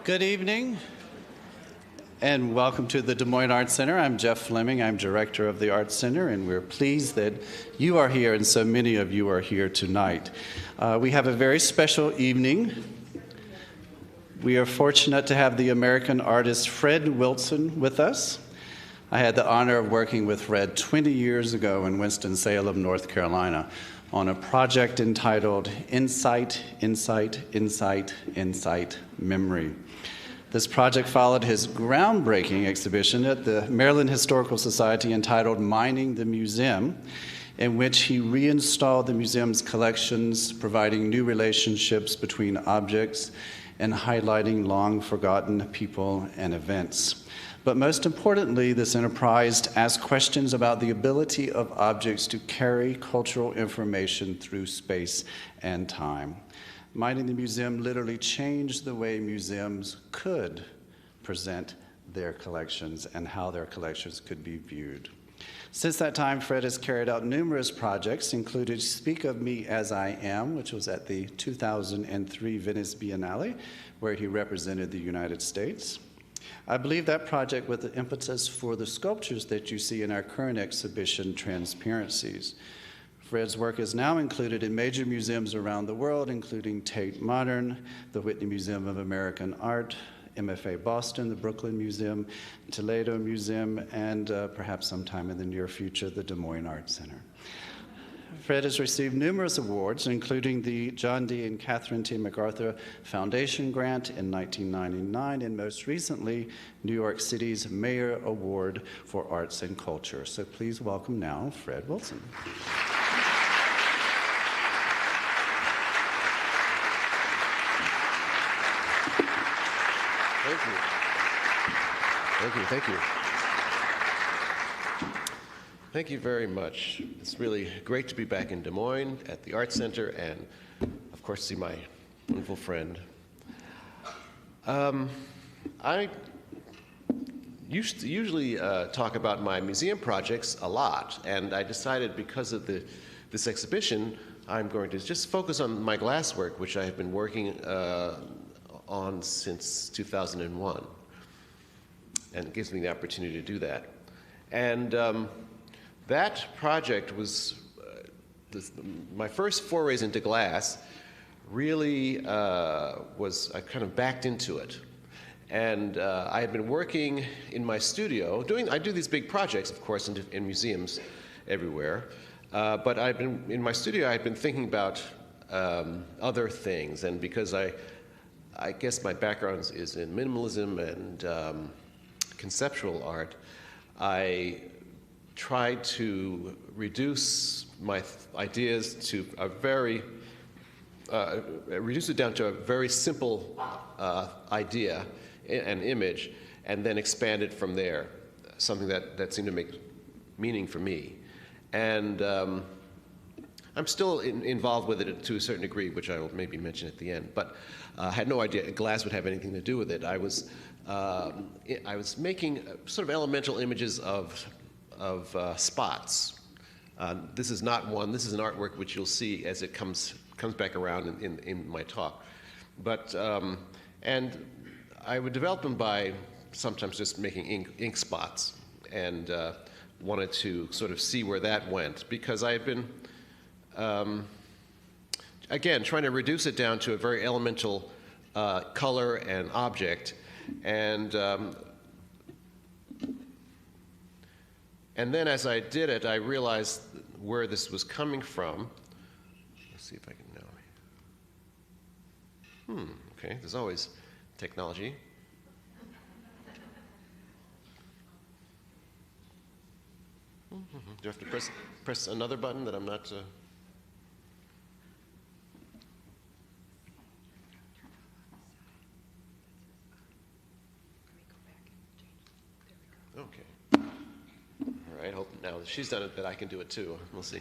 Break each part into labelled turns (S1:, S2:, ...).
S1: Good evening, and welcome to the Des Moines Arts Center. I'm Jeff Fleming. I'm director of the Arts Center, and we're pleased that you are here, and so many of you are here tonight. We have a very special evening. We are fortunate to have the American artist Fred Wilson with us. I had the honor of working with Fred 20 years ago in Winston-Salem, North Carolina, on a project entitled Insight, Insight, Insight, Insight, Memory. This project followed his groundbreaking exhibition at the Maryland Historical Society entitled Mining the Museum, in which he reinstalled the museum's collections, providing new relationships between objects and highlighting long-forgotten people and events. But most importantly, this enterprise asked questions about the ability of objects to carry cultural information through space and time. Mining the Museum literally changed the way museums could present their collections and how their collections could be viewed. Since that time, Fred has carried out numerous projects, including Speak of Me As I Am, which was at the 2003 Venice Biennale, where he represented the United States. I believe that project was the impetus for the sculptures that you see in our current exhibition, Transparencies. Fred's work is now included in major museums around the world, including Tate Modern, the Whitney Museum of American Art, MFA Boston, the Brooklyn Museum, Toledo Museum, and perhaps sometime in the near future, the Des Moines Arts Center. Fred has received numerous awards, including the John D. and Catherine T. MacArthur Foundation grant in 1999, and most recently, New York City's Mayor Award for Arts and Culture. So please welcome now Fred Wilson.
S2: Thank you. Thank you very much. It's really great to be back in Des Moines at the Arts Center and, of course, see my wonderful friend. I usually talk about my museum projects a lot, and I decided because of this exhibition, I'm going to just focus on my glasswork, which I have been working on since 2001. And it gives me the opportunity to do that. And that project was, my first forays into glass really I kind of backed into it. And I had been working in my studio, I do these big projects, of course, in museums everywhere. But in my studio, I had been thinking about other things. And because I guess my background is in minimalism and conceptual art, I tried to reduce my ideas to reduce it down to a very simple idea, an image, and then expand it from there, something that seemed to make meaning for me. And I'm still involved with it to a certain degree, which I will maybe mention at the end, but I had no idea glass would have anything to do with it. I was making sort of elemental images of spots. This is not one. This is an artwork which you'll see as it comes back around in my talk. But and I would develop them by sometimes just making ink spots, and wanted to sort of see where that went, because I had been again trying to reduce it down to a very elemental color and object. And then as I did it, I realized where this was coming from. Let's see if I can know. Okay, there's always technology. Do you have to press another button that I'm not... Okay. All right, hope now that she's done it that I can do it too. We'll see.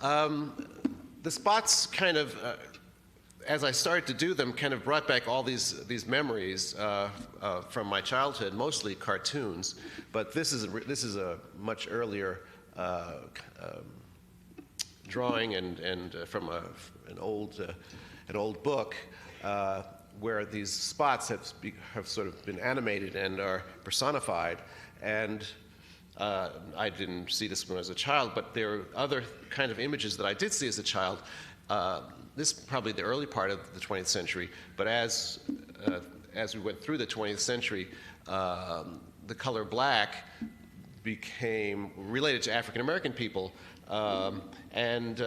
S2: The spots kind of, as I started to do them, kind of brought back all these memories from my childhood, mostly cartoons. But this is a much earlier drawing and from an old book where these spots have sort of been animated and are personified. And I didn't see this when I was a child, but there are other kind of images that I did see as a child. This is probably the early part of the 20th century, but as we went through the 20th century, the color black became related to African American people, and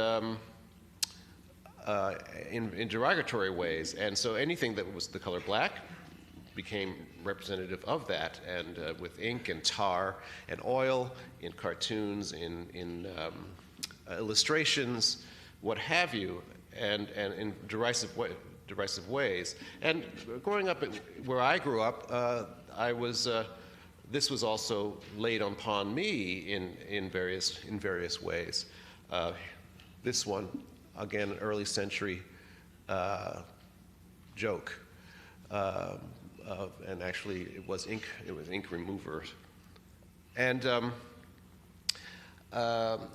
S2: in derogatory ways. And so anything that was the color black became representative of that, and with ink and tar and oil in cartoons, in illustrations, what have you, and in derisive ways. And growing up where I grew up, this was also laid upon me in various ways. This one, again, an early century joke. And actually, it was ink remover. And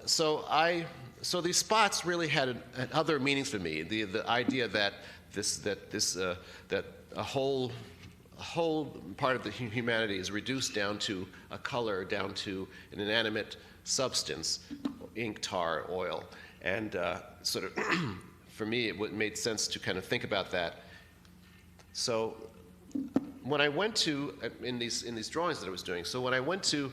S2: so these spots really had other meanings for me. The idea that a whole part of the humanity is reduced down to a color, down to an inanimate substance, ink, tar, oil. And sort of, for me, it made sense to kind of think about that. So when I went to, in these drawings that I was doing, so when I went to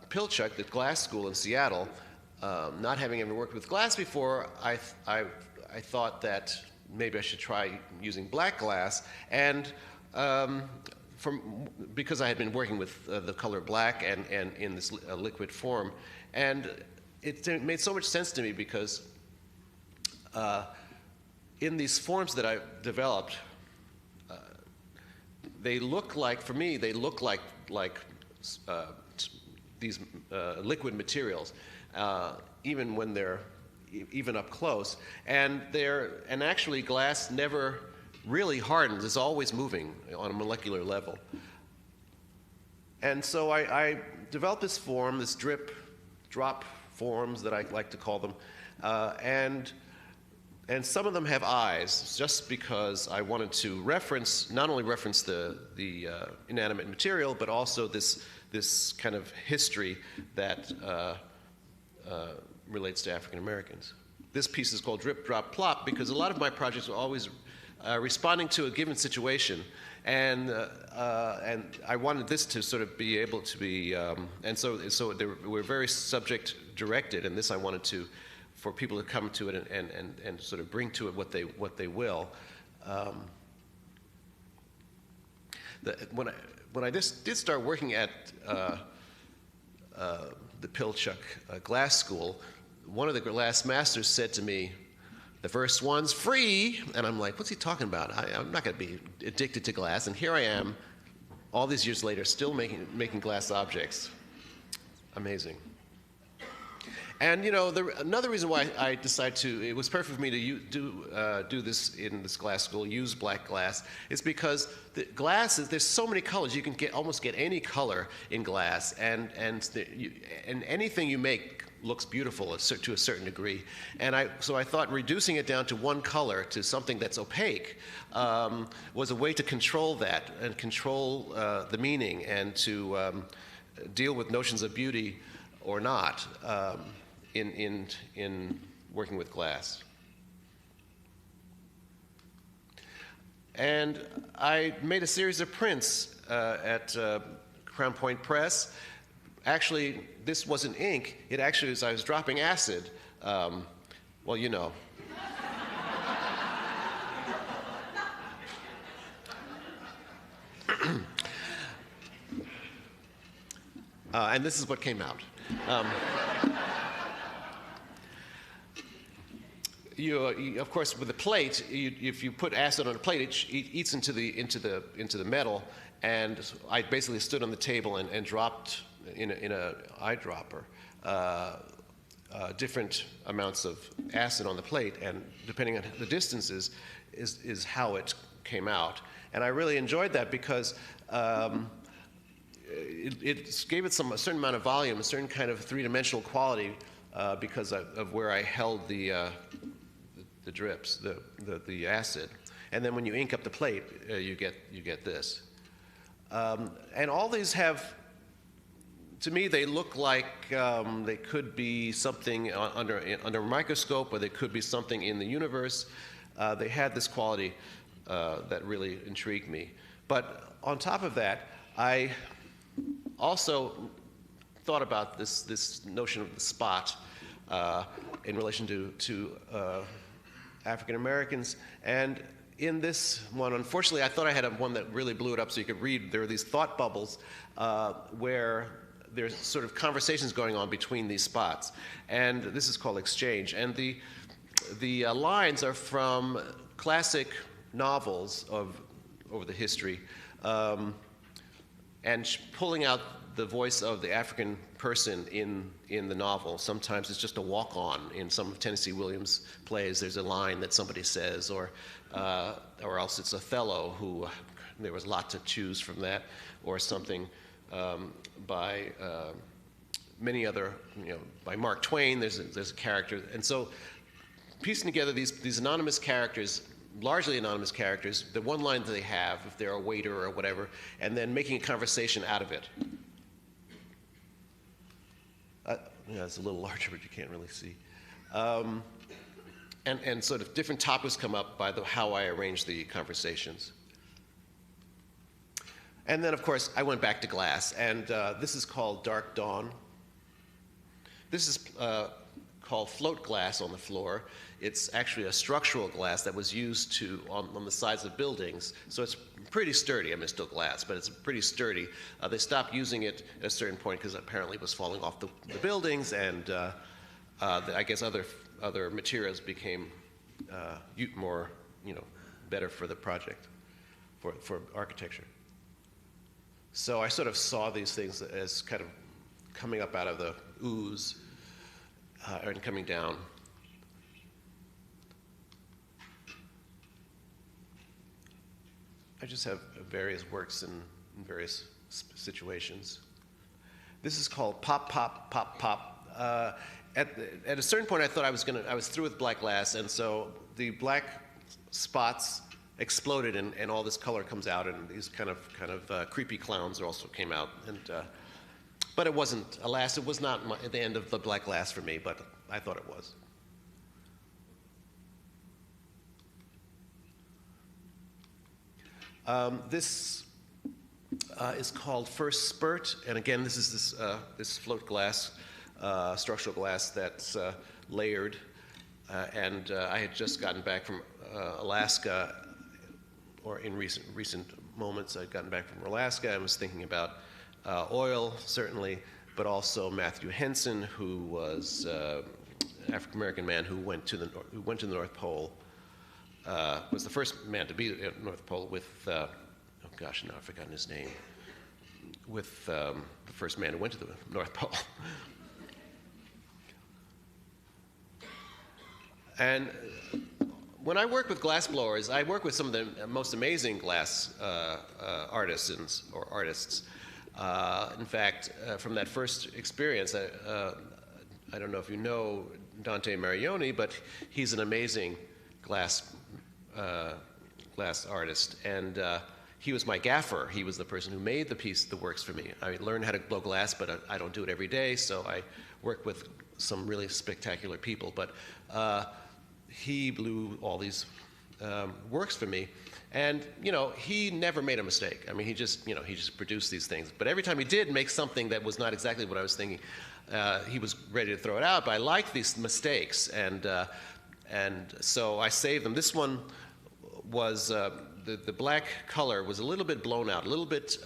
S2: Pilchuck, the glass school in Seattle, not having ever worked with glass before, I thought that maybe I should try using black glass. And because I had been working with the color black and in this liquid form, and it made so much sense to me because in these forms that I developed, they look like, for me, they look like these liquid materials, even when they're even up close. And actually glass never really hardens. It's always moving on a molecular level. And so I developed this form, this drop forms that I like to call them, and some of them have eyes, just because I wanted to not only reference the inanimate material, but also this kind of history that relates to African Americans. This piece is called Drip, Drop, Plop, because a lot of my projects were always responding to a given situation, and I wanted this to sort of be able to be, and so we're very subject directed, and this I wanted for people to come to it and sort of bring to it what they will. When I just did start working at the Pilchuck Glass School, one of the glass masters said to me, "The first one's free," and I'm like, "What's he talking about? I'm not going to be addicted to glass." And here I am, all these years later, still making glass objects. Amazing. And another reason why I decided it was perfect for me to do this in this glass school, use black glass, is because the glass there's so many colors. You can almost get any color in glass, and anything you make looks beautiful to a certain degree. And so I thought reducing it down to one color, to something that's opaque, was a way to control that and control the meaning, and to deal with notions of beauty or not. In working with glass. And I made a series of prints at Crown Point Press. Actually, this wasn't ink. It actually was, I was dropping acid. Well, you know. And this is what came out. Of course, with a plate, if you put acid on a plate, it eats into the metal. And I basically stood on the table and dropped in a eyedropper different amounts of acid on the plate, and depending on the distances, is how it came out. And I really enjoyed that because it gave it a certain amount of volume, a certain kind of three-dimensional quality, because of where I held the drips, the acid. And then when you ink up the plate, you get this. And all these have, to me, they look like they could be something under a microscope, or they could be something in the universe. They had this quality that really intrigued me. But on top of that, I also thought about this notion of the spot in relation to African Americans. And in this one, unfortunately, I thought I had one that really blew it up so you could read. There are these thought bubbles where there's sort of conversations going on between these spots. And this is called exchange. And the lines are from classic novels over the history, and pulling out the voice of the African person in the novel. Sometimes it's just a walk-on. In some of Tennessee Williams' plays, there's a line that somebody says, or else it's Othello, who there was a lot to choose from that, or something by many other, by Mark Twain. There's a character, and so piecing together these anonymous characters, largely anonymous characters, the one line that they have, if they're a waiter or whatever, and then making a conversation out of it. It's a little larger, but you can't really see. And sort of different topics come up by how I arrange the conversations. And then, of course, I went back to glass, and this is called Dark Dawn. This is called float glass on the floor. It's actually a structural glass that was used on the sides of buildings, so it's pretty sturdy. I mean, it's still glass, but it's pretty sturdy. They stopped using it at a certain point because apparently it was falling off the buildings, and I guess other materials became more, better for the project, for architecture. So I sort of saw these things as kind of coming up out of the ooze and coming down. I just have various works in various situations. This is called Pop, Pop, Pop, Pop. At a certain point, I thought I was through with black glass, and so the black spots exploded, and all this color comes out, and these kind of creepy clowns also came out. But it wasn't. Alas, it was not at the end of the black glass for me, but I thought it was. This is called First Spurt, and again, this is this float glass, structural glass that's layered. And I had just gotten back from Alaska, or in recent moments, I'd gotten back from Alaska. I was thinking about oil, certainly, but also Matthew Henson, who was an African-American man who went to the North Pole. Was the first man to be at North Pole with, now I've forgotten his name, with the first man who went to the North Pole. And when I work with glass blowers, I work with some of the most amazing glass artisans or artists. In fact, from that first experience, I don't know if you know Dante Marioni, but he's an amazing glass artist, and he was my gaffer. He was the person who made the works for me. I learned how to blow glass, but I don't do it every day, so I work with some really spectacular people. But he blew all these works for me, and he never made a mistake. I mean, he just produced these things. But every time he did make something that was not exactly what I was thinking, he was ready to throw it out. But I liked these mistakes, and so I saved them. This one was the black color was a little bit blown out, a little bit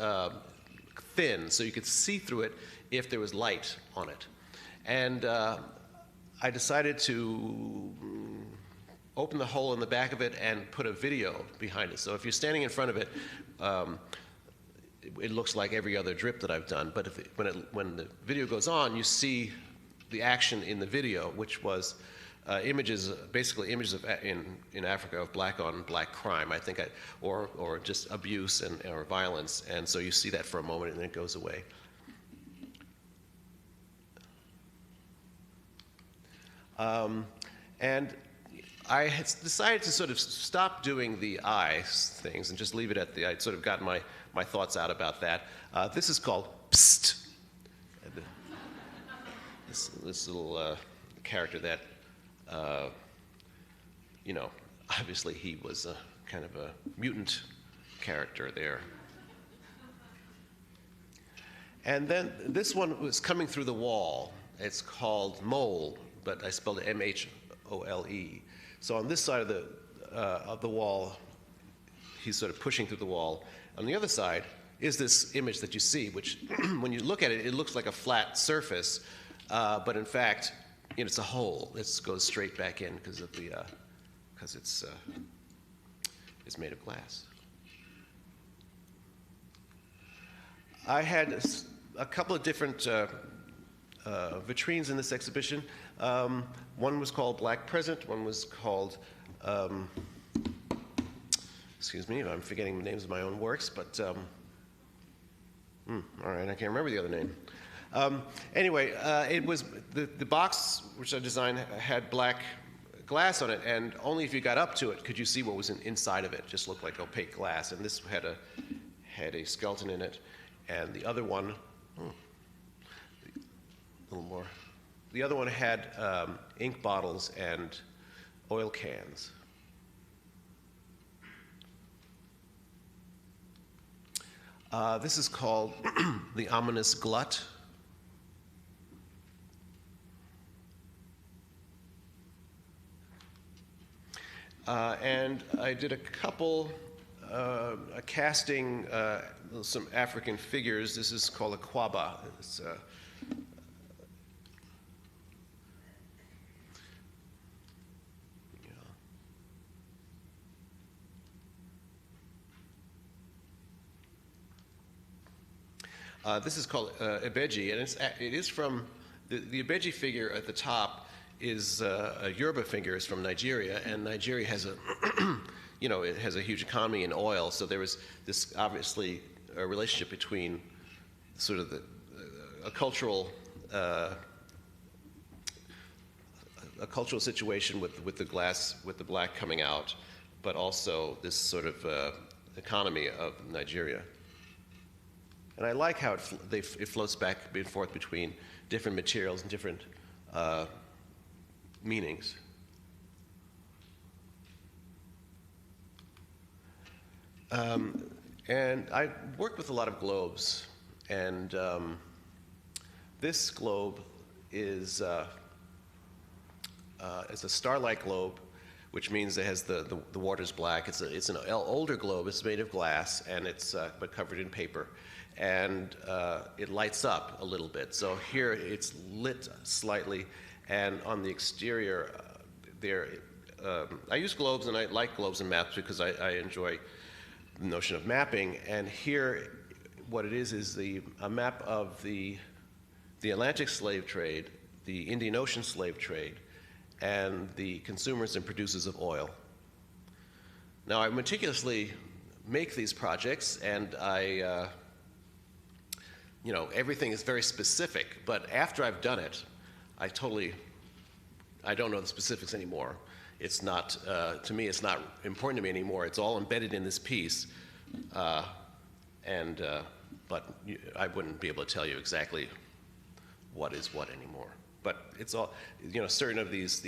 S2: thin, so you could see through it if there was light on it. And I decided to open the hole in the back of it and put a video behind it. So if you're standing in front of it, it looks like every other drip that I've done. But when the video goes on, you see the action in the video, which was basically images of in Africa of black on black crime, I think, or just abuse or violence. And so you see that for a moment, and then it goes away. And I had decided to sort of stop doing the I things and just leave it at the, I'd sort of gotten my thoughts out about that. This is called Psst. And, this little character that, you know, obviously he was a kind of a mutant character there. And then this one was coming through the wall. It's called Mole, but I spelled it M-H-O-L-E. So on this side of the wall, he's sort of pushing through the wall. On the other side is this image that you see, which when you look at it, it looks like a flat surface, but in fact, you know, it's a hole. It goes straight back in because of the because it's made of glass. I had a couple of different vitrines in this exhibition. One was called Black Present, one was called, excuse me, I'm forgetting the names of my own works, but, all right, I can't remember the other name. Anyway, it was, the box which I designed had black glass on it, and only if you got up to it could you see what was inside of it. It just looked like opaque glass, and this had a skeleton in it, and the other one, a little more. The other one had ink bottles and oil cans. This is called the Ominous Glut. And I did a couple, a casting, some African figures. This is called a kwaba. It's, this is called Ibeji, and it is from, the Ibeji figure at the top is a Yoruba figure, is from Nigeria, and Nigeria has a, you know, it has a huge economy in oil, so there was this, obviously, a relationship between sort of a cultural situation with the glass, with the black coming out, but also this sort of economy of Nigeria. And I like how it floats back and forth between different materials and different meanings. And I worked with a lot of globes, and this globe is a starlight globe, which means it has the water's black. It's an older globe. It's made of glass, and it's but covered in paper, and it lights up a little bit. So here it's lit slightly, and on the exterior, I use globes, and I like globes and maps because I enjoy the notion of mapping. And here, what it is a map of the Atlantic slave trade, the Indian Ocean slave trade, and the consumers and producers of oil. Now, I meticulously make these projects, and I, you know, everything is very specific, but after I've done it, I don't know the specifics anymore. It's not, to me, it's not important to me anymore. It's all embedded in this piece, but I wouldn't be able to tell you exactly what is what anymore. But it's all, you know, certain of these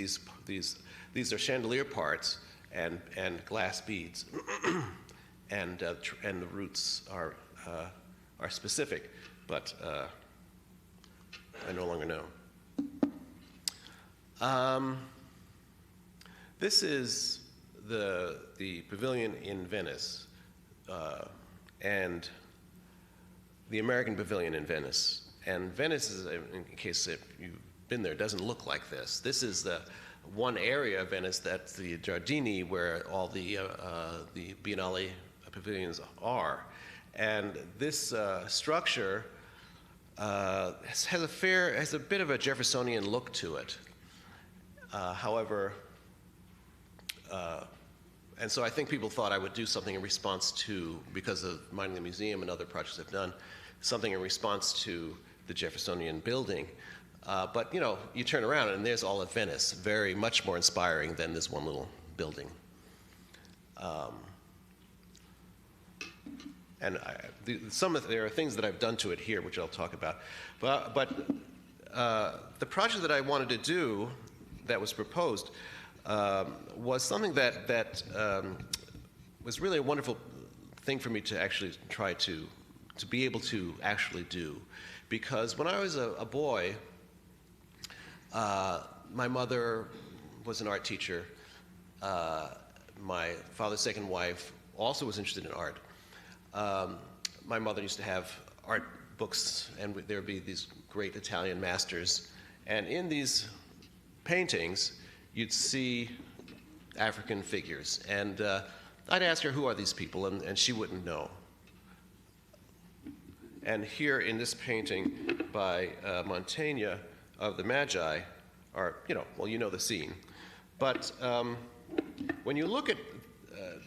S2: are chandelier parts and glass beads, and the roots are specific, but I no longer know. This is the pavilion in Venice, and the American pavilion in Venice. And Venice is, in case if you've been there, doesn't look like this. This is the one area of Venice that's the Giardini, where all the Biennale pavilions are. And this structure has a bit of a Jeffersonian look to it. However, and so I think people thought I would do something in response to, because of Minding the Museum and other projects I've done, something in response to the Jeffersonian building. But you know, you turn around and there's all of Venice, very much more inspiring than this one little building. And there are things that I've done to it here, which I'll talk about. But the project that I wanted to do, that was proposed, was something that was really a wonderful thing for me to actually try to be able to actually do. Because when I was a boy, my mother was an art teacher. My father's second wife also was interested in art. My mother used to have art books, and there would be these great Italian masters. And in these paintings, you'd see African figures. And I'd ask her, who are these people? And she wouldn't know. And here in this painting by Mantegna of the Magi are, well, you know the scene. But when you look at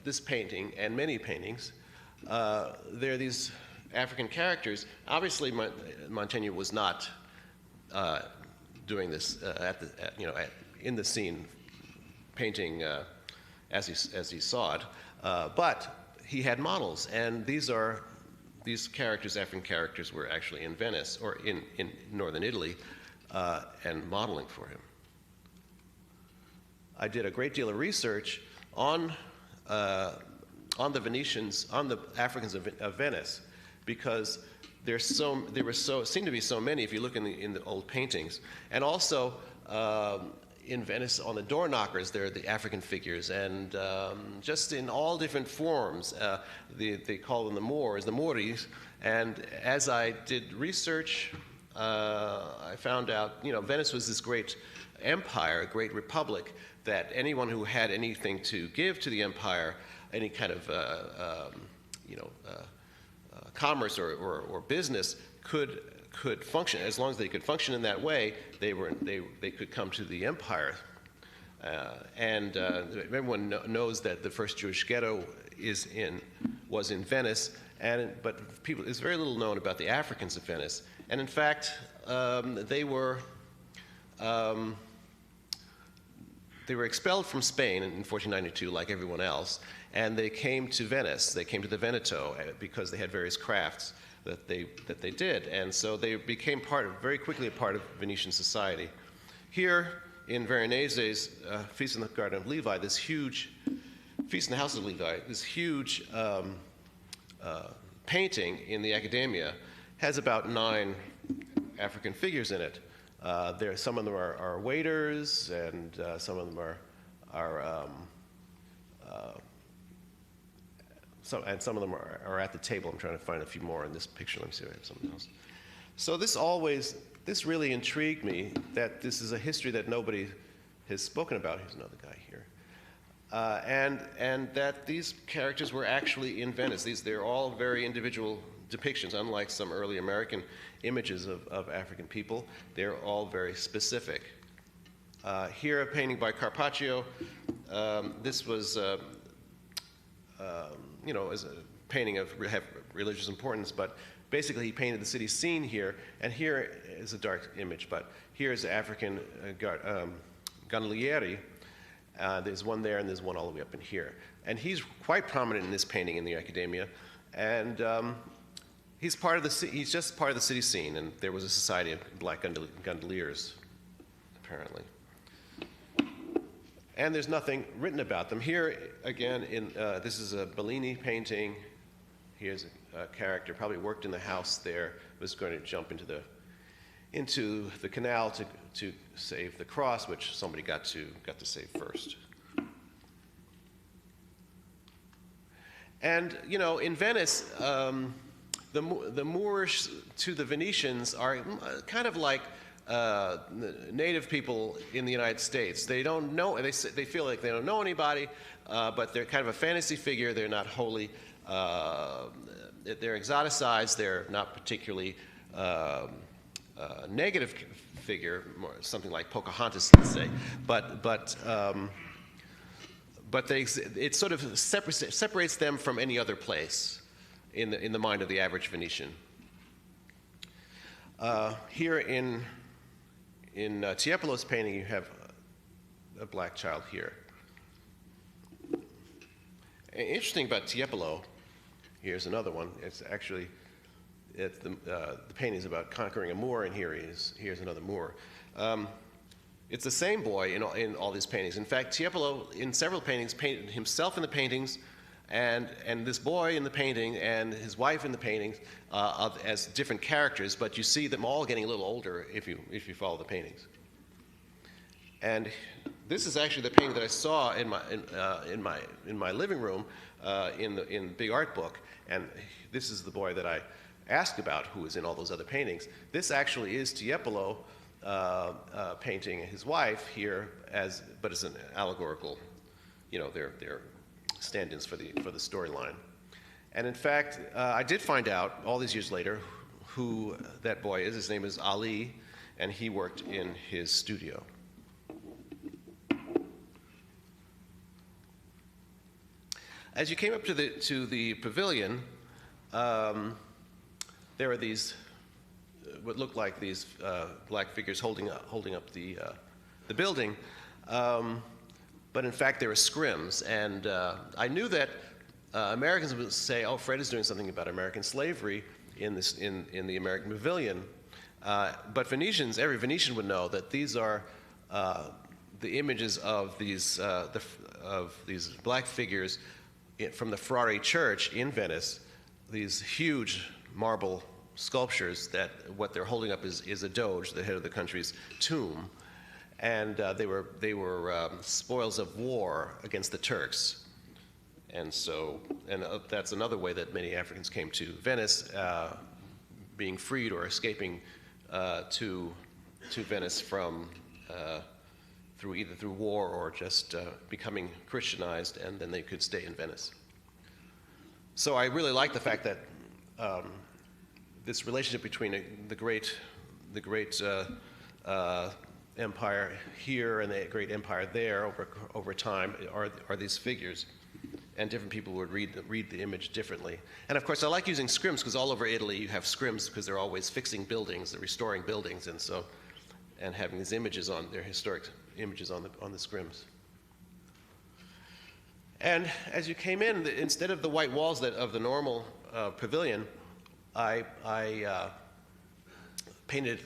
S2: this painting and many paintings, there are these African characters. Obviously, Mantegna was not doing this in the scene, painting as he saw it, but he had models, and these characters, African characters, were actually in Venice or in northern Italy, and modeling for him. I did a great deal of research on the Venetians, on the Africans of Venice, because there seem to be so many if you look in the old paintings, and also in Venice on the door knockers there are the African figures, and just in all different forms. They call them the Moors, the Moris, and as I did research, I found out Venice was this great empire, a great republic, that anyone who had anything to give to the empire, any kind of commerce or business could function. As long as they could function in that way, they could come to the empire. And everyone knows that the first Jewish ghetto was in Venice, but it's very little known about the Africans of Venice. And in fact, they were expelled from Spain in 1492, like everyone else, and they came to Venice. They came to the Veneto because they had various crafts that they did, and so they became very quickly a part of Venetian society. Here in Veronese's Feast in the Garden of Levi, this huge Feast in the House of Levi, this huge painting in the Accademia has about 9 African figures in it. Some of them are waiters, and some of them some of them are at the table. I'm trying to find a few more in this picture. Let me see if I have something else. So this really intrigued me, that this is a history that nobody has spoken about. Here's another guy here. And that these characters were actually in Venice. They're all very individual depictions, unlike some early American images of African people. They're all very specific. Here, a painting by Carpaccio. This was as a painting of religious importance, but basically he painted the city scene here, and here is a dark image, but here is African gondolieri. There's one there, and there's one all the way up in here. And he's quite prominent in this painting in the Accademia, and he's just part of the city scene, and there was a society of black gondoliers, apparently. And there's nothing written about them. Here, again, this is a Bellini painting. Here's a character, probably worked in the house there, was going to jump into the canal to save the cross, which somebody got to save first. And, in Venice, the Moorish to the Venetians are kind of like native people in the United States. They don't know, they feel like they don't know anybody, but they're kind of a fantasy figure. They're not wholly, they're exoticized. They're not particularly negative figure, something like Pocahontas, let's say. But it sort of separates them from any other place in the mind of the average Venetian. Here in Tiepolo's painting, you have a black child here. Interesting about Tiepolo, here's another one. It's actually, the painting is about conquering a Moor, and here's another Moor. It's the same boy in all these paintings. In fact, Tiepolo, in several paintings, painted himself in the paintings, and this boy in the painting, and his wife in the paintings, as different characters. But you see them all getting a little older if you follow the paintings. And this is actually the painting that I saw in my living room in the big art book. And this is the boy that I asked about, who is in all those other paintings. This actually is Tiepolo painting his wife here, but as an allegorical, they're stand-ins for the storyline. And in fact, I did find out all these years later who that boy is. His name is Ali, and he worked in his studio. As you came up to the pavilion, there are these what looked like these black figures holding up the building, but in fact they were scrims. And I knew that Americans would say, "Oh, Fred is doing something about American slavery in the American pavilion," but every Venetian would know that these are the images of these black figures from the Frari Church in Venice, these huge marble sculptures that what they're holding up is a doge, the head of the country's tomb, and they were spoils of war against the Turks, and that's another way that many Africans came to Venice, being freed or escaping to Venice from either through war or just becoming Christianized, and then they could stay in Venice. So I really like the fact that this relationship between the great empire here and the great empire there over time are these figures, and different people would read the image differently. And of course, I like using scrims because all over Italy you have scrims because they're always fixing buildings, they're restoring buildings, and having these images on their historic images on the scrims. And as you came in, instead of the white walls of the normal pavilion, I painted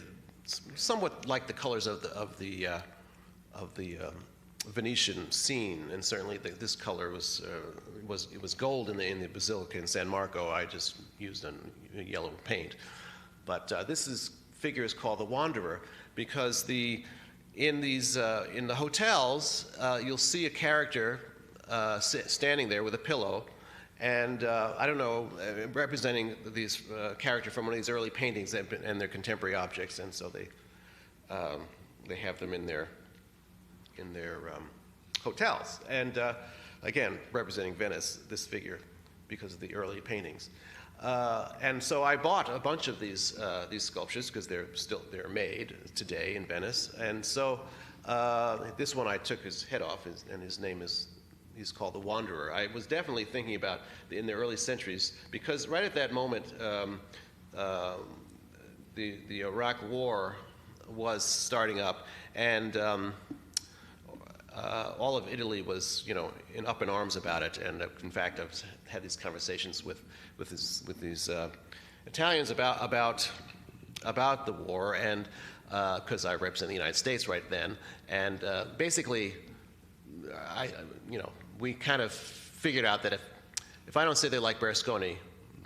S2: somewhat like the colors of the Venetian scene, and certainly this color was gold in the Basilica in San Marco. I just used a yellow paint, but this figure is called the Wanderer because in the hotels you'll see a character standing there with a pillow, and I don't know, representing these character from one of these early paintings and their contemporary objects, and so they have them in their hotels, and again representing Venice, this figure, because of the early paintings. And so I bought a bunch of these sculptures because they're made today in Venice, and so this one I took his head off, and he's called the Wanderer. I was definitely thinking about in the early centuries because right at that moment the Iraq War was starting up, and all of Italy was up in arms about it. And in fact, I've had these conversations with these Italians about the war, and because I represent the United States right then, and basically we kind of figured out that if I don't say they like Berlusconi,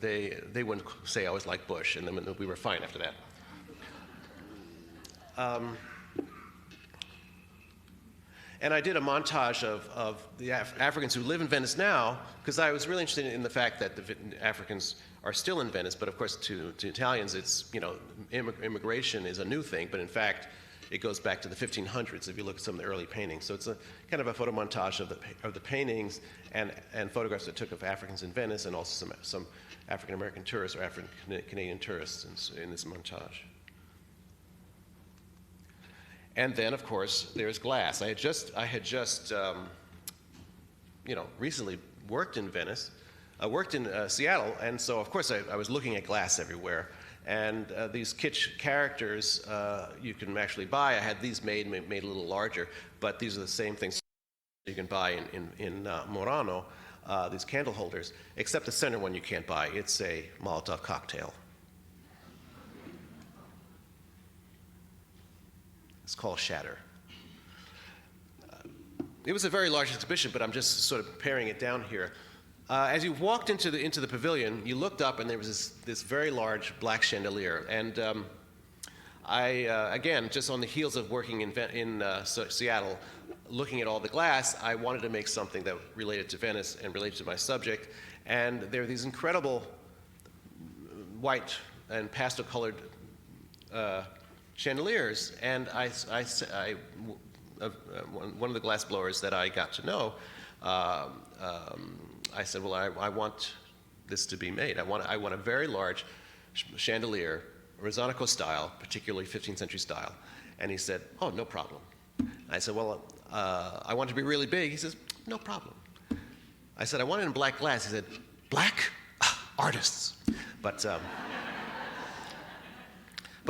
S2: they wouldn't say I always like Bush, and then we were fine after that. And I did a montage of the Africans who live in Venice now, because I was really interested in the fact that the Africans are still in Venice, but of course to Italians it's, immigration is a new thing, but in fact it goes back to the 1500s if you look at some of the early paintings. So it's a kind of a photo montage of the paintings and photographs that took of Africans in Venice, and also some African American tourists or African Canadian tourists in this montage. And then, of course, there's glass. I had just recently worked in Venice. I worked in Seattle, and so of course I was looking at glass everywhere. And these kitsch characters you can actually buy. I had these made a little larger, but these are the same things you can buy in Murano, these candle holders, except the center one you can't buy. It's a Molotov cocktail. It's called Shatter. It was a very large exhibition, but I'm just sort of paring it down here. As you walked into the pavilion, you looked up and there was this very large black chandelier. And again, just on the heels of working in Seattle, looking at all the glass, I wanted to make something that related to Venice and related to my subject. And there are these incredible white and pastel-colored chandeliers. And one of the glass blowers that I got to know, I said, well, I want this to be made. I want a very large chandelier, Rosanico style, particularly 15th century style. And he said, oh, no problem. I said, well, I want it to be really big. He says, no problem. I said, I want it in black glass. He said, black? Artists. But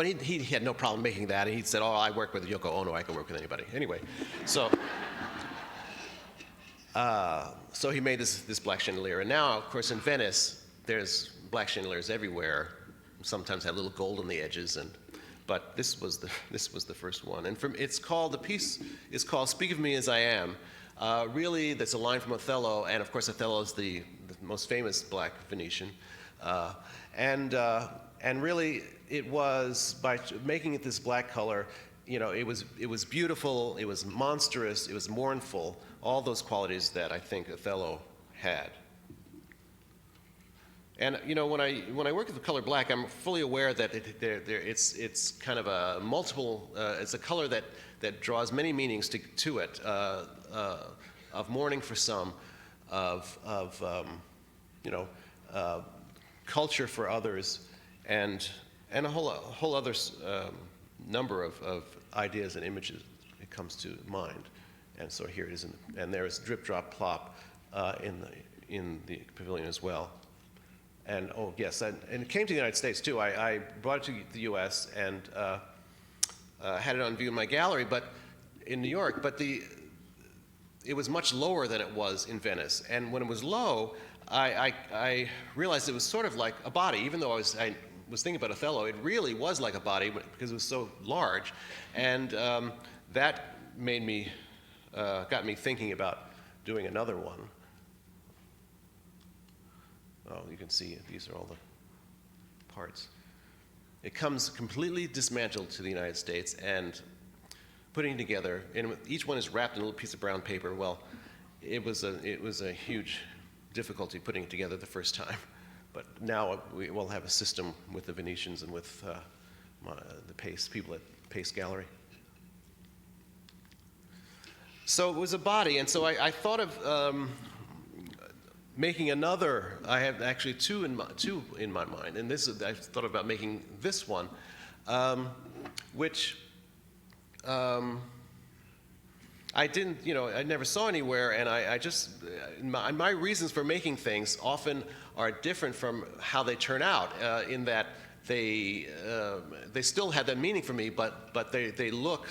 S2: he had no problem making that. And he said, oh, I work with Yoko Ono. I can work with anybody. Anyway, so he made this black chandelier. And now, of course, in Venice, there's black chandeliers everywhere. Sometimes have little gold on the edges. But this was the first one. And the piece is called Speak of Me as I Am. Really, that's a line from Othello. And, of course, Othello is the most famous black Venetian. And really, it was by making it this black color, you know, it was beautiful, it was monstrous, it was mournful, all those qualities that I think Othello had. And you know, when I work with the color black, I'm fully aware that it's kind of a multiple. It's a color that draws many meanings to it, of mourning for some, of culture for others, and a whole other number of ideas and images it comes to mind. And so here it is, and there is drip, drop, plop in the pavilion as well. And oh yes, and it came to the United States too. I brought it to the U.S. and had it on view in my gallery, but in New York. But it was much lower than it was in Venice. And when it was low, I realized it was sort of like a body. Even though I was thinking about Othello, it really was like a body because it was so large, and that made me got me thinking about doing another one. Oh, you can see these are all the parts. It comes completely dismantled to the United States, and putting it together, and each one is wrapped in a little piece of brown paper. Well, it was a huge difficulty putting it together the first time, but now we will have a system with the Venetians and with the Pace people at Pace Gallery. So it was a body, and so I thought of making another. I have actually two in my mind, and I thought about making this one, which I didn't, I never saw anywhere, and I just my reasons for making things often are different from how they turn out, in that they still had that meaning for me, but they look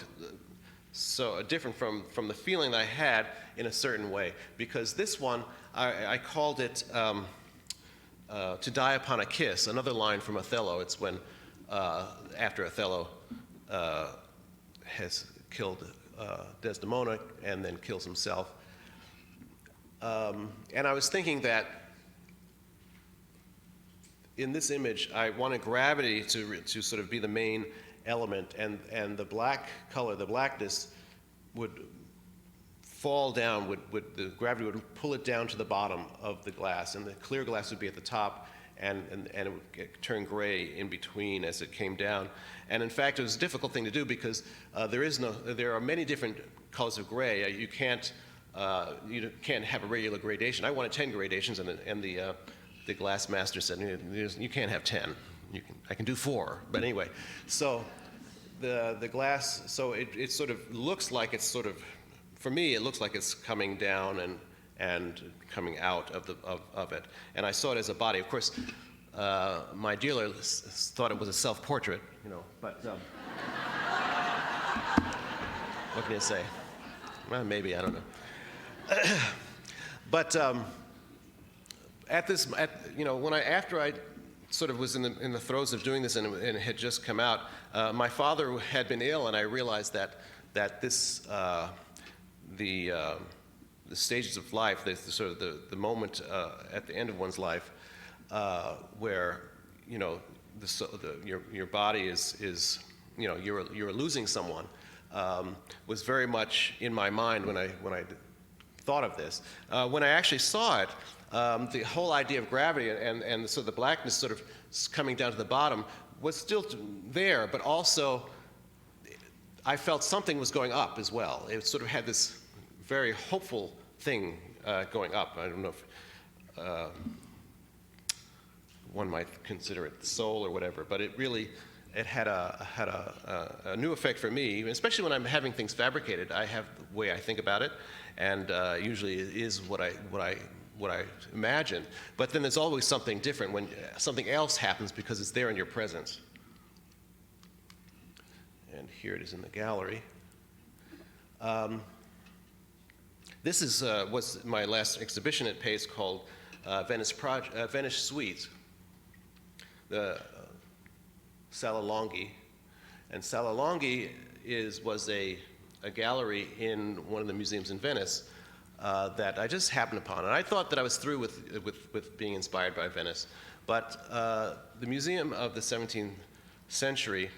S2: so different from the feeling that I had in a certain way. Because this one, I called it To Die Upon a Kiss, another line from Othello. It's when, after Othello has killed Desdemona and then kills himself. And I was thinking that in this image, I wanted gravity to sort of be the main element, and the black color, the blackness, would fall down, the gravity would pull it down to the bottom of the glass, and the clear glass would be at the top, and it would turn gray in between as it came down. And in fact, it was a difficult thing to do because there are many different colors of gray. You can't have a regular gradation. I wanted 10 gradations, and the glass master said, you can't have 10. I can do 4, but anyway. So the glass, so it sort of looks like it's sort of, for me, it looks like it's coming down and coming out of it. And I saw it as a body. Of course, My dealer thought it was a self-portrait, but what can you say? Well, maybe, I don't know. But after I sort of was in the throes of doing this and it had just come out, my father had been ill, and I realized that this the stages of life, the moment at the end of one's life where your body is you're losing someone, was very much in my mind when I thought of this. When I actually saw it, the whole idea of gravity and so the blackness sort of coming down to the bottom was still there, but also I felt something was going up as well. It sort of had this very hopeful thing going up. I don't know if one might consider it the soul or whatever, but it had a new effect for me, especially when I'm having things fabricated. I have the way I think about it, and usually it is what I imagine. But then there's always something different when something else happens because it's there in your presence. And here it is in the gallery. This was my last exhibition at Pace called Venice Suites, the Sala Longhi. And Sala Longhi was a gallery in one of the museums in Venice that I just happened upon. And I thought that I was through with being inspired by Venice. But the Museum of the 17th Century,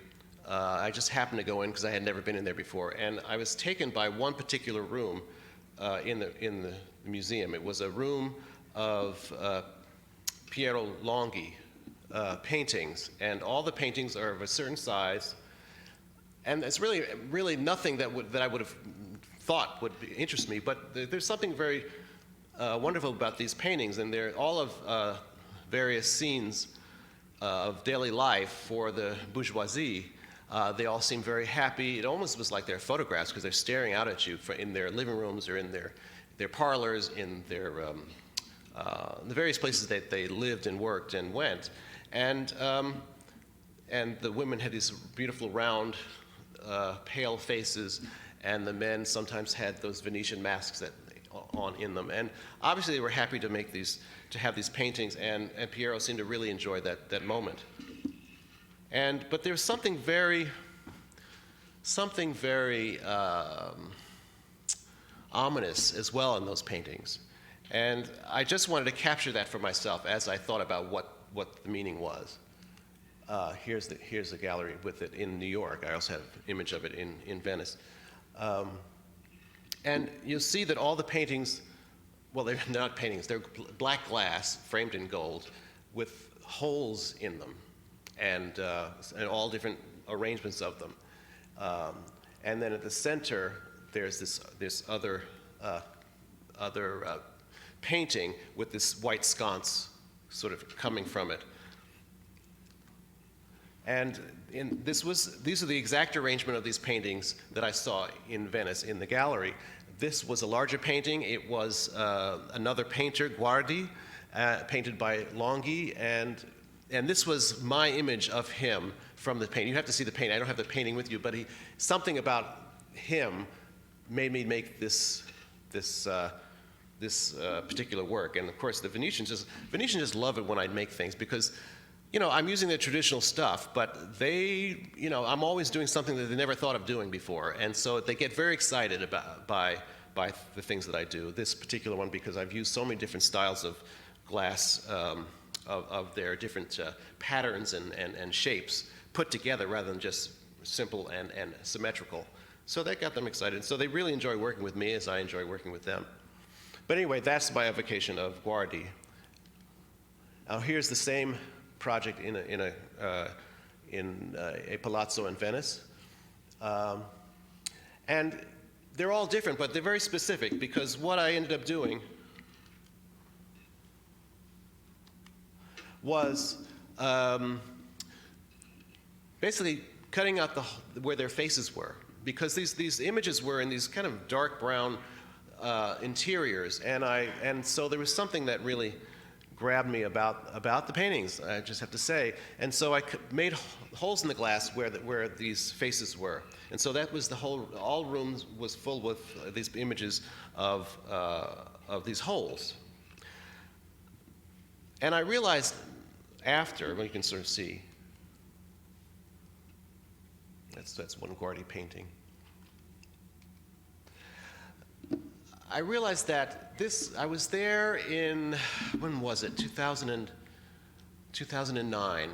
S2: I just happened to go in because I had never been in there before. And I was taken by one particular room in the museum. It was a room of Piero Longhi paintings. And all the paintings are of a certain size. And it's really nothing that I would have thought would interest me, but there's something very wonderful about these paintings, and they're all of various scenes of daily life for the bourgeoisie. They all seem very happy. It almost was like they're photographs because they're staring out at you in their living rooms or in their parlors, in the various places that they lived and worked and went. And the women had these beautiful round pale faces, and the men sometimes had those Venetian masks on in them. And obviously they were happy to have these paintings, and Piero seemed to really enjoy that moment. But there's something very ominous as well in those paintings. And I just wanted to capture that for myself as I thought about what the meaning was. Here's the gallery with it in New York. I also have an image of it in Venice. And you'll see that all the paintings, well, they're not paintings, they're black glass framed in gold with holes in them and all different arrangements of them. And then at the center, there's this other painting with this white sconce sort of coming from it. And these are the exact arrangement of these paintings that I saw in Venice in the gallery. This was a larger painting. It was another painter, Guardi, painted by Longhi, and this was my image of him from the painting. You have to see the painting. I don't have the painting with you, but something about him made me make this particular work. And of course, the Venetians just love it when I make things because, I'm using the traditional stuff, but I'm always doing something that they never thought of doing before. And so they get very excited by the things that I do. This particular one, because I've used so many different styles of glass, of their different patterns and shapes put together rather than just simple and symmetrical. So that got them excited. So they really enjoy working with me as I enjoy working with them. But anyway, that's my evocation of Guardi. Now here's the same project in a palazzo in Venice. And they're all different, but they're very specific because what I ended up doing was basically cutting out where their faces were, because these images were in these kind of dark brown interiors, and so there was something that really grabbed me about the paintings, I just have to say. And so I made holes in the glass where these faces were. And so that was all rooms was full with these images of these holes. And I realized after, well, you can sort of see, that's one Guardi painting. I realized that I was there in, when was it, 2009,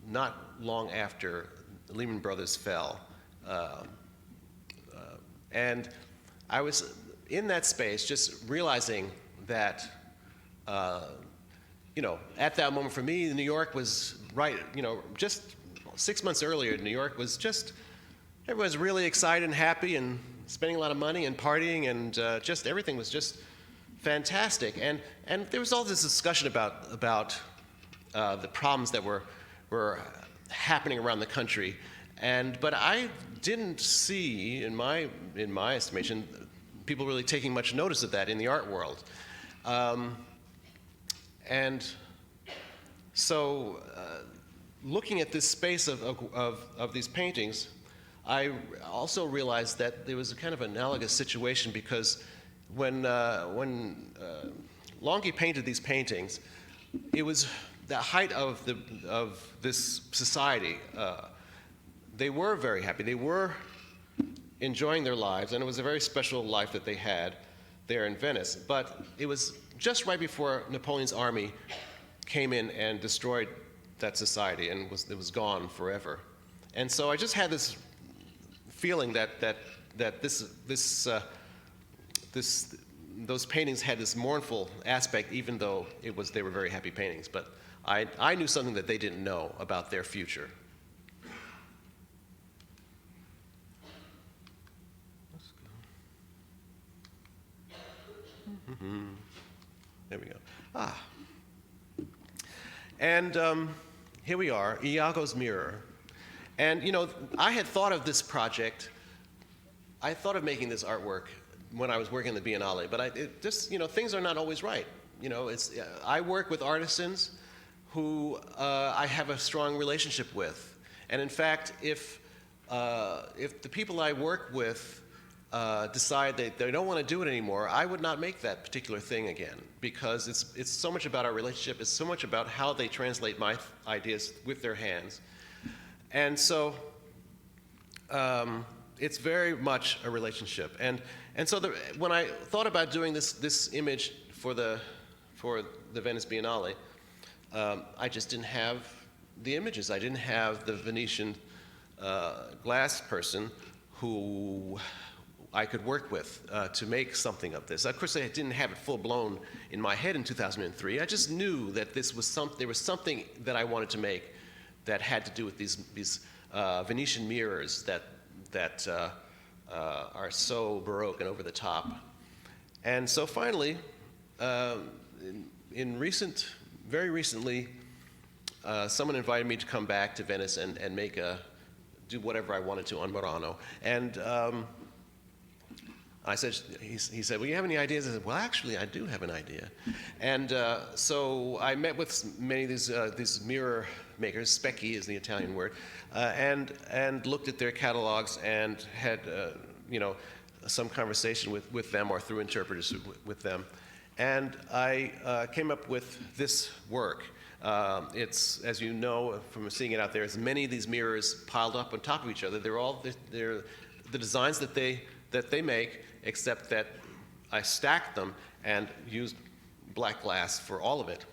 S2: not long after Lehman Brothers fell. And I was in that space just realizing that, at that moment for me, New York was just 6 months earlier, New York was everyone's really excited and happy and spending a lot of money and partying, and just everything was just fantastic. And there was all this discussion about the problems that were happening around the country. But I didn't see, in my estimation, people really taking much notice of that in the art world. And so, looking at this space of these paintings, I also realized that there was a kind of analogous situation, because when Longhi painted these paintings, it was the height of this society. They were very happy. They were enjoying their lives, and it was a very special life that they had there in Venice. But it was just right before Napoleon's army came in and destroyed that society, and it was gone forever. And so I just had this feeling that those paintings had this mournful aspect, even though they were very happy paintings. But I knew something that they didn't know about their future. There we go. And here we are, Iago's mirror. And I had thought of this project. I thought of making this artwork when I was working at the Biennale, but things are not always right. I work with artisans who I have a strong relationship with, and in fact, if the people I work with decide that they don't want to do it anymore, I would not make that particular thing again, because it's so much about our relationship. It's so much about how they translate my ideas with their hands. And so it's very much a relationship. And so when I thought about doing this image for the Venice Biennale, I just didn't have the images. I didn't have the Venetian glass person who I could work with to make something of this. Of course, I didn't have it full-blown in my head in 2003. I just knew that there was something that I wanted to make that had to do with these Venetian mirrors that are so Baroque and over the top. And so finally, very recently, someone invited me to come back to Venice and do whatever I wanted to on Murano. And he said, well, you have any ideas? I said, well, actually, I do have an idea. And so I met with many of these mirror makers, specchi is the Italian word, and looked at their catalogs and had, some conversation with them or through interpreters with them. And I came up with this work. It's, as you know from seeing it out there, it's many of these mirrors piled up on top of each other. They're the designs that they make, except that I stacked them and used black glass for all of it.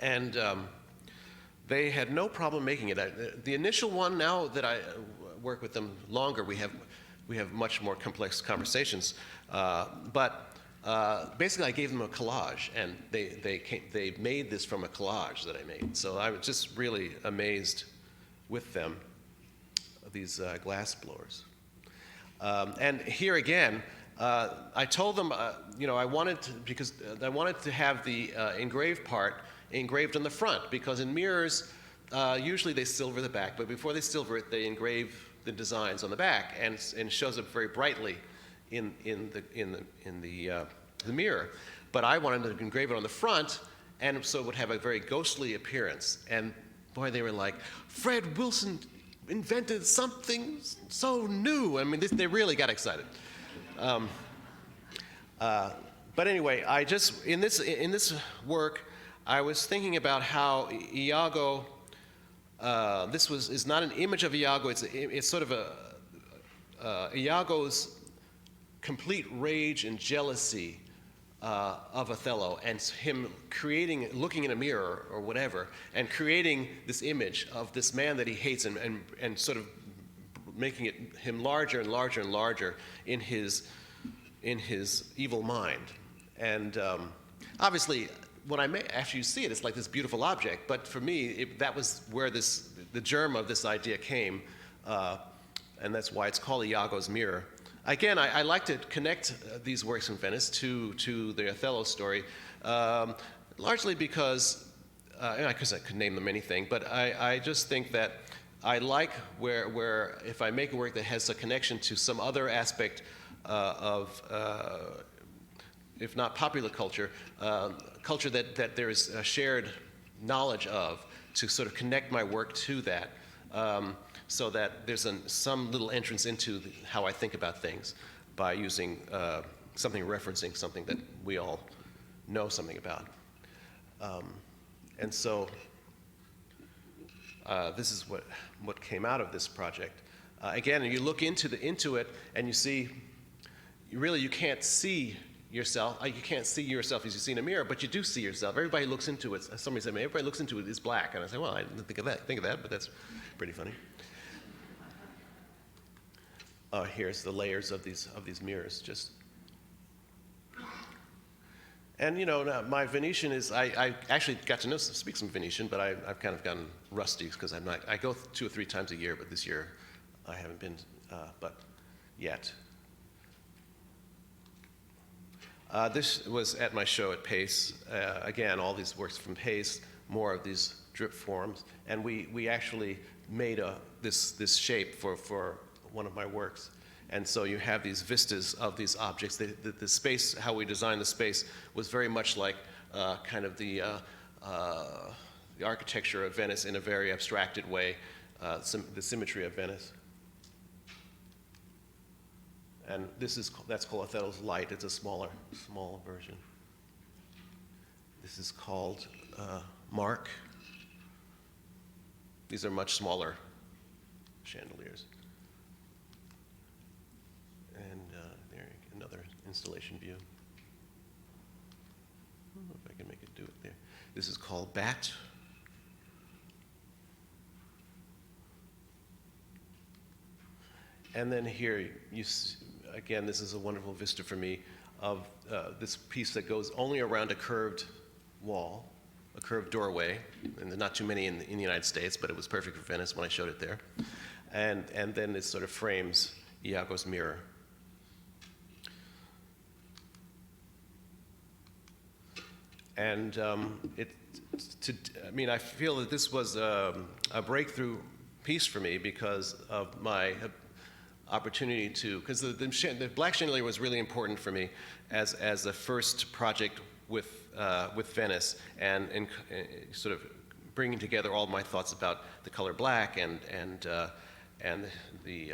S2: And they had no problem making it. The initial one, now that I work with them longer, we have much more complex conversations. But basically, I gave them a collage, and they made this from a collage that I made. So I was just really amazed with them, these glass blowers. And here again, I told them, I wanted to have the engraved part engraved on the front, because in mirrors, usually they silver the back, but before they silver it, they engrave the designs on the back, and it shows up very brightly in the mirror. But I wanted to engrave it on the front, and so it would have a very ghostly appearance. And boy, they were like, Fred Wilson invented something so new. I mean, they really got excited. But anyway, I just, in this work, I was thinking about how Iago, this is not an image of Iago, it's sort of Iago's complete rage and jealousy of Othello, and him looking in a mirror or whatever, and creating this image of this man that he hates, and sort of making him larger and larger and larger in his evil mind. And obviously, after you see it, it's like this beautiful object. But for me, that was where the germ of this idea came, and that's why it's called Iago's Mirror. Again, I like to connect these works in Venice to the Othello story, largely because, I could name them anything, but I just think that I like where if I make a work that has a connection to some other aspect of, if not popular culture, culture that there is a shared knowledge of, to sort of connect my work to that. So that there's some little entrance into how I think about things by using referencing something that we all know something about. And so this is what came out of this project. Again, you look into it and you see, you can't see yourself. You can't see yourself as you see in a mirror, but you do see yourself. Everybody looks into it. Somebody said, everybody looks into it is black. And I say, well, I didn't think of that, but that's pretty funny. Here's the layers of these mirrors. And my Venetian is, I actually got to speak some Venetian, but I've kind of gotten rusty because I go 2 or 3 times a year, but this year I haven't been, but yet. This was at my show at Pace. Again, all these works from Pace, more of these drip forms, and we actually made this shape for one of my works. And so you have these vistas of these objects. The space, how we designed the space, was very much like kind of the architecture of Venice in a very abstracted way, the symmetry of Venice. And that's called Othello's Light. It's a small version. This is called Mark. These are much smaller chandeliers. And there, another installation view. I don't know if I can make it do it there. This is called Bat. And then here, again, this is a wonderful vista for me of this piece that goes only around a curved wall, a curved doorway, and there's not too many in the United States, but it was perfect for Venice when I showed it there. And then it sort of frames Iago's mirror. And I feel that this was a breakthrough piece for me because of my opportunity because the black chandelier was really important for me as a first project with Venice, and sort of bringing together all my thoughts about the color black and the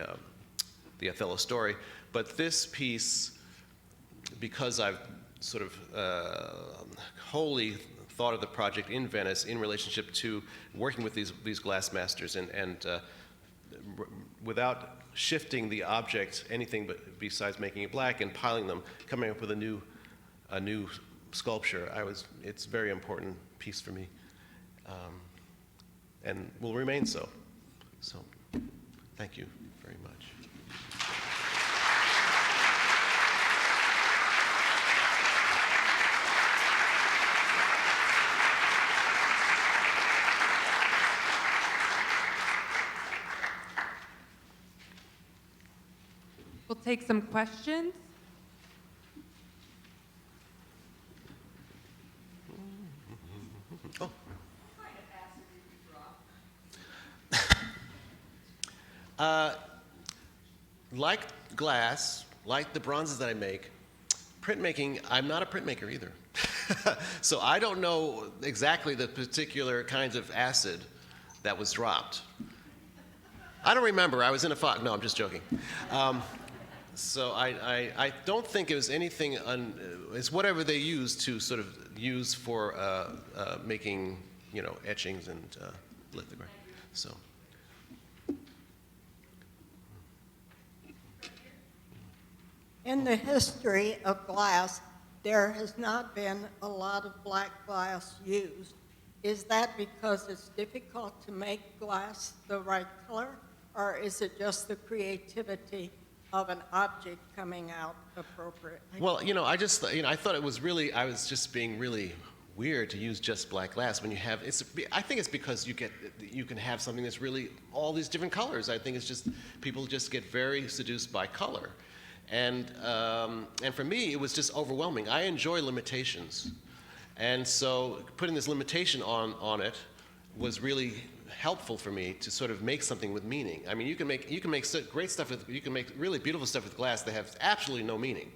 S2: Othello story. But this piece, because I've sort of wholly thought of the project in Venice in relationship to working with these glass masters and without shifting the object anything but besides making it black and piling them, coming up with a new sculpture. It's a very important piece for me, and will remain so. So, thank you very much.
S3: We'll take some questions.
S2: Oh. Like glass, like the bronzes that I make, Printmaking, I'm not a printmaker either. So I don't know exactly the particular kinds of acid that was dropped. I don't remember. I was in a fog. No, I'm just joking. So I don't think it was anything, it's whatever they used to sort of use for making, etchings and lithography. So.
S4: In the history of glass, there has not been a lot of black glass used. Is that because it's difficult to make glass the right color, or is it just the creativity of an object coming out appropriately?
S2: Well, I thought it was really, I was just being really weird to use just black glass when you have, I think it's because you can have something that's really all these different colors. I think it's just, people just get very seduced by color. And for me, it was just overwhelming. I enjoy limitations. And so putting this limitation on it was really helpful for me to sort of make something with meaning. I mean, you can make great stuff you can make really beautiful stuff with glass that have absolutely no meaning.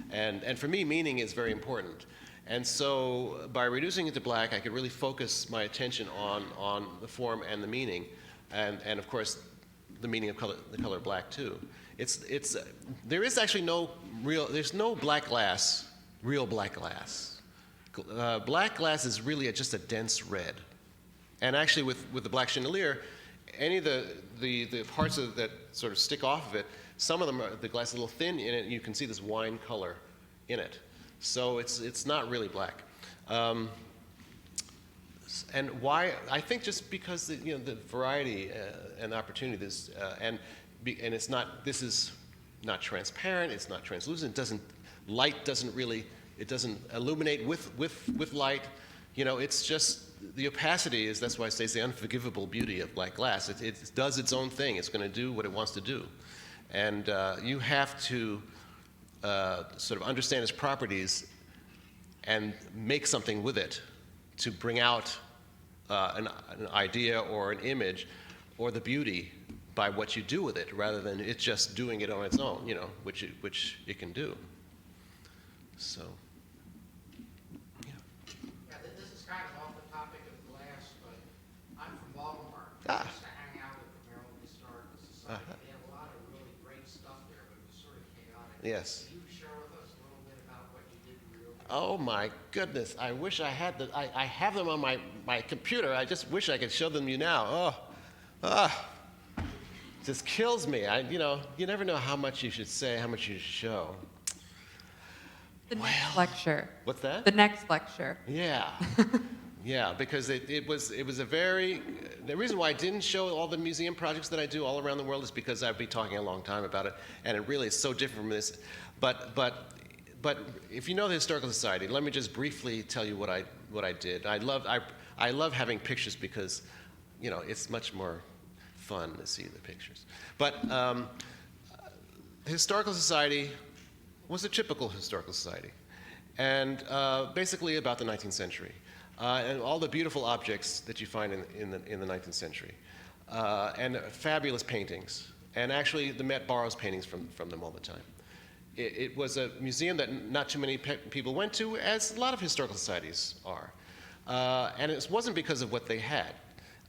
S2: And for me, meaning is very important. And so by reducing it to black, I could really focus my attention on the form and the meaning, and of course, the meaning of the color black too. There is actually there's no black glass, real black glass. Black glass is really just a dense red. And actually with the black chandelier, any of the parts that sort of stick off of it, some of them the glass is a little thin in it, and you can see this wine color in it. So it's not really black. And why? I think just because the variety and opportunity and it's not. This is not transparent. It's not translucent. Light doesn't illuminate with light. It's just the opacity is. That's why I say it's the unforgivable beauty of black glass. It does its own thing. It's going to do what it wants to do, and you have to sort of understand its properties and make something with it to bring out an idea or an image or the beauty by what you do with it, rather than it just doing it on its own, which it can do. So, yeah.
S5: Yeah, this is kind of off the topic of glass, but I'm from Baltimore.
S2: Ah.
S5: I used to hang out at the Maryland Historical Society. They have a lot of really great stuff there, but it was sort of chaotic.
S2: Yes.
S5: Can you share with us a little bit about what you did in real life?
S2: Oh my goodness! I wish I had I have them on my computer. I just wish I could show them to you now. Just kills me. You never know how much you should say, how much you should show.
S3: The next lecture.
S2: What's that?
S3: The next lecture.
S2: Yeah. Yeah, because it was a very, the reason why I didn't show all the museum projects that I do all around the world is because I'd be talking a long time about it, and it really is so different from this. But if you know the Historical Society, let me just briefly tell you what I did. I love having pictures because, it's much more fun to see the pictures. But the Historical Society was a typical historical society, and basically about the 19th century, and all the beautiful objects that you find in the 19th century, and fabulous paintings. And actually, the Met borrows paintings from them all the time. It was a museum that not too many people went to, as a lot of historical societies are. And it wasn't because of what they had.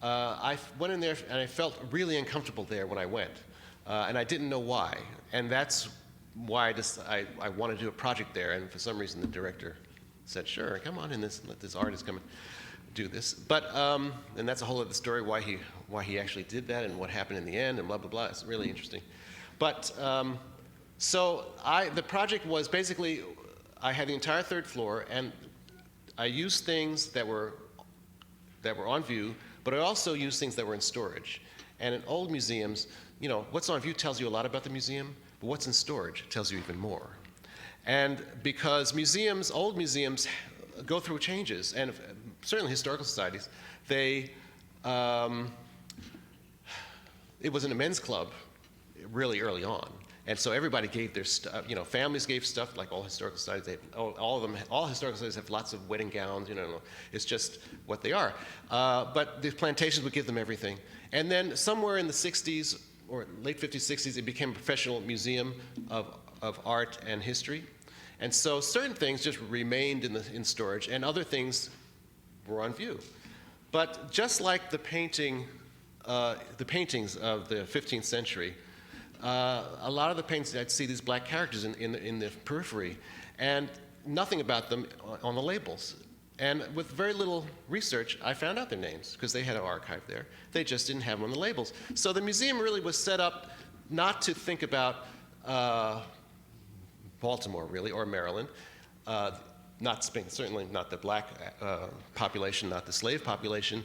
S2: I went in there and I felt really uncomfortable there when I went, and I didn't know why. And that's why I wanted to do a project there. And for some reason, the director said, "Sure, come on in this. Let this artist come and do this." But and that's a whole other story why he actually did that and what happened in the end and blah blah blah. It's really interesting. But so the project was basically I had the entire third floor, and I used things that were on view, but I also used things that were in storage. And in old museums, what's on view tells you a lot about the museum, but what's in storage tells you even more. And because old museums go through changes, and certainly historical societies, it was in a men's club really early on. And so everybody gave their stuff, families gave stuff, like all historical societies. All historical societies have lots of wedding gowns, it's just what they are. But the plantations would give them everything. And then somewhere in the 60s, or late 50s, 60s, it became a professional museum of art and history. And so certain things just remained in storage, and other things were on view. But just like the paintings of the 15th century, a lot of the paintings, I'd see these black characters in the periphery, and nothing about them on the labels. And with very little research, I found out their names, because they had an archive there. They just didn't have them on the labels. So the museum really was set up not to think about Baltimore, really, or Maryland, not Spain, certainly not the black population, not the slave population,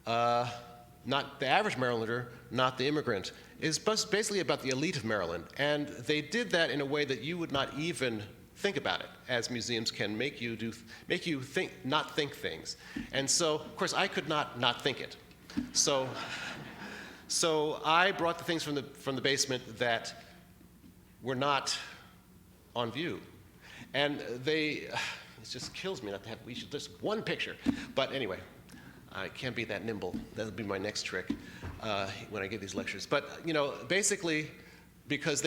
S2: not the average Marylander, not the immigrant. It's basically about the elite of Maryland. And they did that in a way that you would not even think about it, as museums can make you not think things. And so, of course, I could not think it. So I brought the things from the basement that were not on view. And it just kills me not to have just one picture. But anyway, I can't be that nimble. That'll be my next trick when I give these lectures. But, basically, because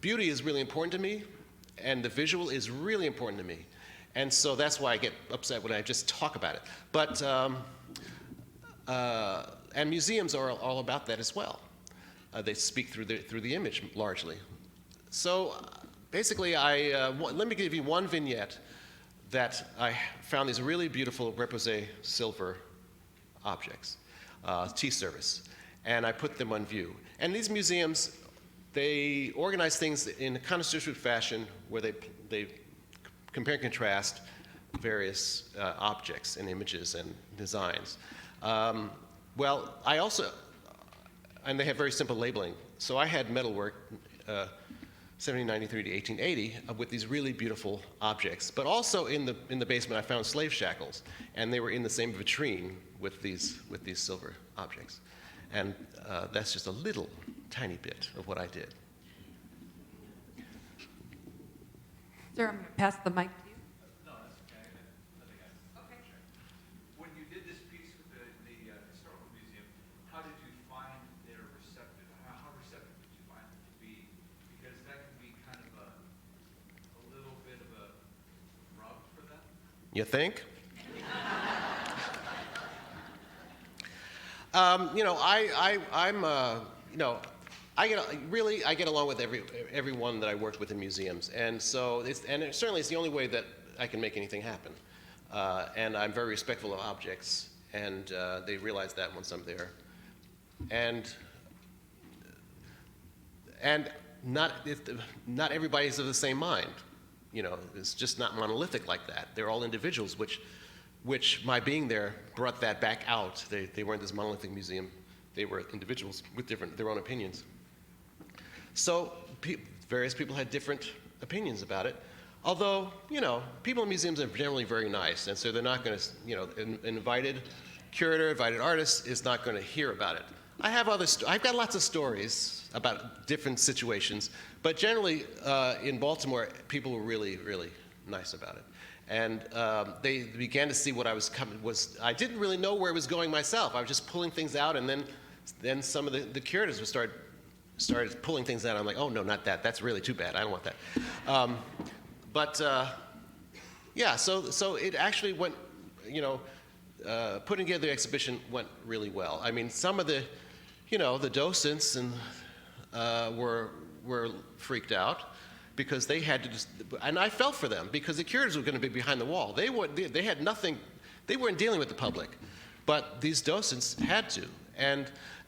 S2: beauty is really important to me, and the visual is really important to me. And so that's why I get upset when I just talk about it. But, and museums are all about that as well. They speak through the image, largely. So basically, let me give you one vignette that I found these really beautiful repoussé silver objects, tea service, and I put them on view. And these museums, they organize things in a connoisseur fashion where they compare and contrast various objects and images and designs. Well, I also, and they have very simple labeling. So I had metalwork, 1793 to 1880, with these really beautiful objects. But also in the basement, I found slave shackles, and they were in the same vitrine with these silver objects. And that's just a little tiny bit of what I did.
S3: Sir, I'm going to pass the mic to you.
S5: No, that's okay. I think
S3: Okay.
S5: When you did this piece with the Historical Museum, how did you find their receptive? How receptive did you find them to be? Because that can be kind of a little bit of a rub for them.
S2: You think? I get along with everyone that I work with in museums, and so certainly it's the only way that I can make anything happen. And I'm very respectful of objects, and they realize that once I'm there. And not everybody's of the same mind. It's just not monolithic like that. They're all individuals, which my being there brought that back out. They weren't this monolithic museum. They were individuals with their own opinions. So various people had different opinions about it. Although, people in museums are generally very nice, and so they're not going to, an invited curator, invited artist is not going to hear about it. I've got lots of stories about different situations, but generally in Baltimore, people were really, really nice about it. And they began to see what I I didn't really know where it was going myself. I was just pulling things out, and then some of the curators would started pulling things out. I'm like, oh no, not that. That's really too bad. I don't want that. Yeah, so it actually went, putting together the exhibition went really well. I mean, some of the docents were freaked out because they had to and I felt for them because the curators were going to be behind the wall. They had nothing, they weren't dealing with the public, but these docents had to.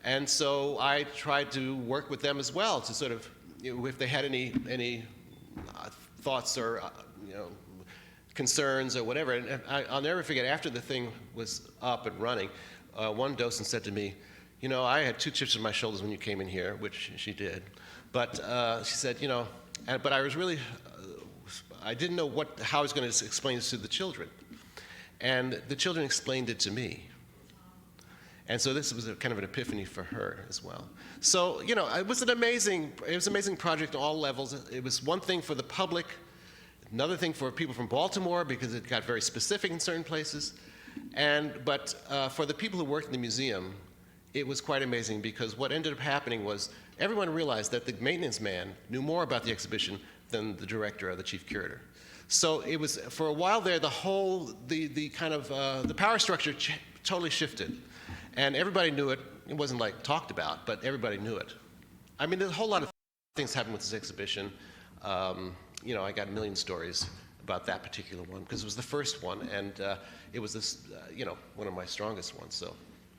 S2: And so I tried to work with them as well to sort of, if they had any thoughts or concerns or whatever. And I'll never forget, after the thing was up and running, one docent said to me, I had 2 chips on my shoulders when you came in here, which she did. But she said, but I was really, I didn't know how I was going to explain this to the children. And the children explained it to me. And so this was kind of an epiphany for her as well. So, it was an amazing project on all levels. It was one thing for the public, another thing for people from Baltimore because it got very specific in certain places. But for the people who worked in the museum, it was quite amazing because what ended up happening was everyone realized that the maintenance man knew more about the exhibition than the director or the chief curator. So it was, for a while there, the kind of, the power structure totally shifted. And everybody knew it. It wasn't like talked about, but everybody knew it. I mean, there's a whole lot of things happened with this exhibition. You know, I got a million stories about that particular one because it was the first one, and it was this, you know, one of my strongest ones. So,